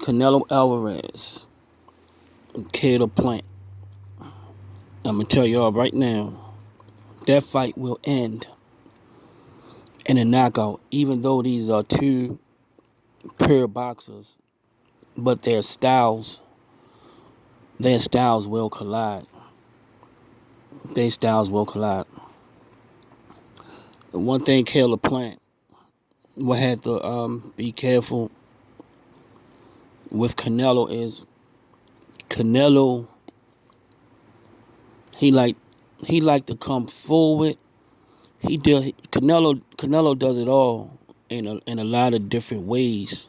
Canelo Alvarez, Caleb Plant. I'm gonna tell y'all right now, that fight will end in a knockout. Even though these are two pure boxers, but their styles will collide. Their styles will collide. The one thing Caleb Plant will have to be careful with Canelo is Canelo. He like he like to come forward. Canelo does it all in a lot of different ways.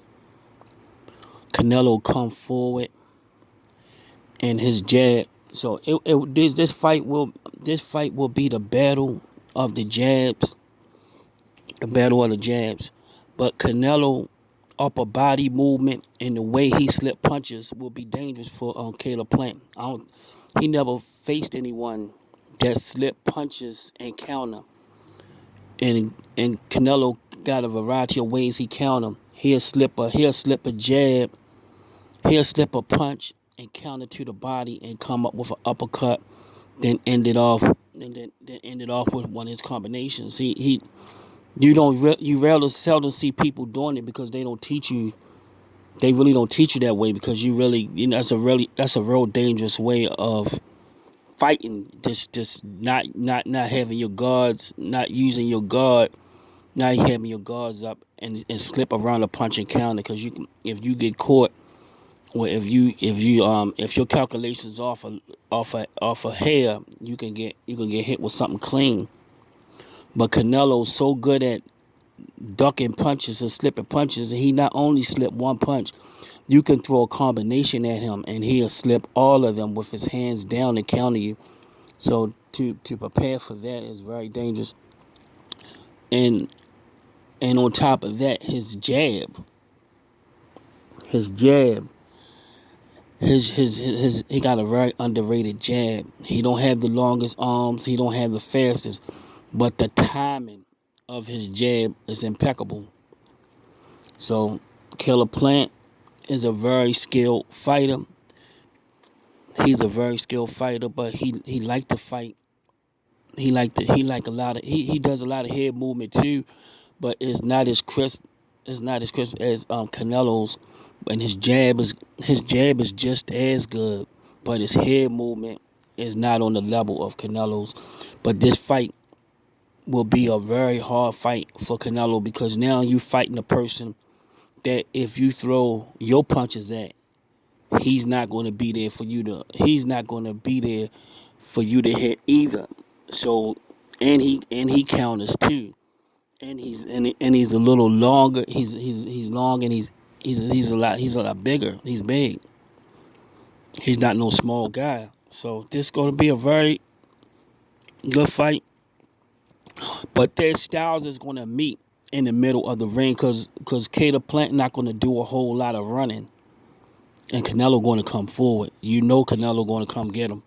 Canelo come forward and his jab. So this fight will be the battle of the jabs, the battle of the jabs. But Canelo upper body movement and the way he slip punches will be dangerous for Caleb Plant. He never faced anyone that slip punches and counter. And Canelo got a variety of ways he counter. He'll slip a jab, he'll slip a punch and counter to the body and come up with an uppercut, then end it off with one of his combinations. You rarely seldom see people doing it because they don't teach you. They really don't teach you that way because that's a real dangerous way of fighting. Just not having your guards, not using your guard, not having your guards up and slip around a punch and counter because if you get caught or if your calculations off a hair, you can get hit with something clean. But Canelo's so good at ducking punches and slipping punches, and he not only slip one punch, you can throw a combination at him and he'll slip all of them with his hands down and counter you. So to prepare for that is very dangerous. And on top of that, his jab, he got a very underrated jab. He don't have the longest arms, he don't have the fastest, but the timing of his jab is impeccable. So Caleb Plant is a very skilled fighter. He's a very skilled fighter, but he like to fight. He does a lot of head movement too, but it's not as crisp. It's not as crisp as Canelo's, and his jab is just as good, but his head movement is not on the level of Canelo's. But this fight will be a very hard fight for Canelo because now you fighting a person that if you throw your punches at, he's not going to be there for you to hit either. So and he counters too, and he's a little longer. He's long and he's a lot bigger. He's big. He's not no small guy. So this is going to be a very good fight. But their styles is going to meet in the middle of the ring because Caleb Plant not going to do a whole lot of running. And Canelo going to come forward. You know Canelo going to come get him.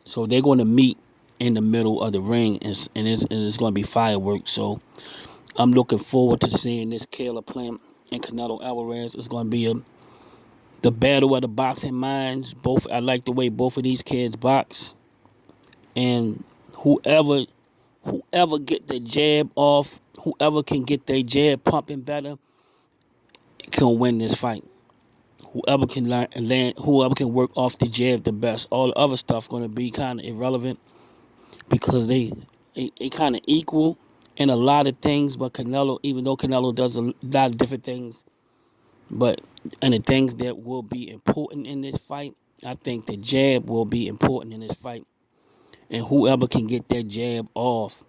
So they're going to meet in the middle of the ring, and it's going to be fireworks. So I'm looking forward to seeing this Caleb Plant and Canelo Alvarez. It's going to be the battle of the boxing minds. I like the way both of these kids box. And whoever get their jab off, whoever can get their jab pumping better, can win this fight. Whoever can whoever can work off the jab the best. All the other stuff going to be kind of irrelevant because they kind of equal in a lot of things. But Canelo, even though Canelo does a lot of different things, and the things that will be important in this fight, I think the jab will be important in this fight. And whoever can get that jab off.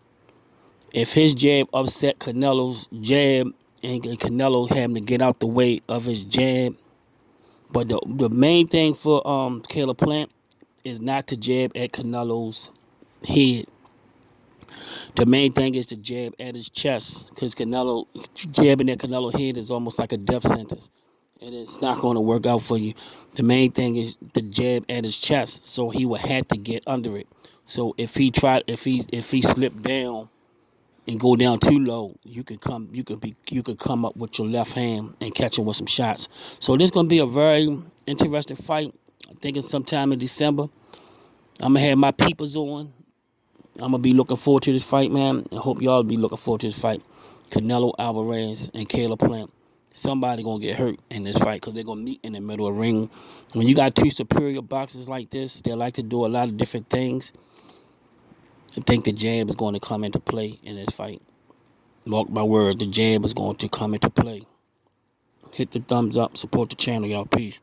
If his jab upset Canelo's jab and Canelo had him to get out the way of his jab. But the main thing for Caleb Plant is not to jab at Canelo's head. The main thing is to jab at his chest because jabbing at Canelo's head is almost like a death sentence. And it's not going to work out for you. The main thing is the jab at his chest, so he would have to get under it. So if he slipped down and go down too low, you could come up with your left hand and catch him with some shots. So this gonna be a very interesting fight. I think it's sometime in December. I'm gonna have my peepers on. I'm gonna be looking forward to this fight, man. I hope y'all be looking forward to this fight. Canelo Alvarez and Caleb Plant. Somebody gonna get hurt in this fight because they're gonna meet in the middle of the ring. When you got two superior boxers like this, they like to do a lot of different things. I think the jab is going to come into play in this fight. Mark my word, the jab is going to come into play. Hit the thumbs up, support the channel, y'all. Peace.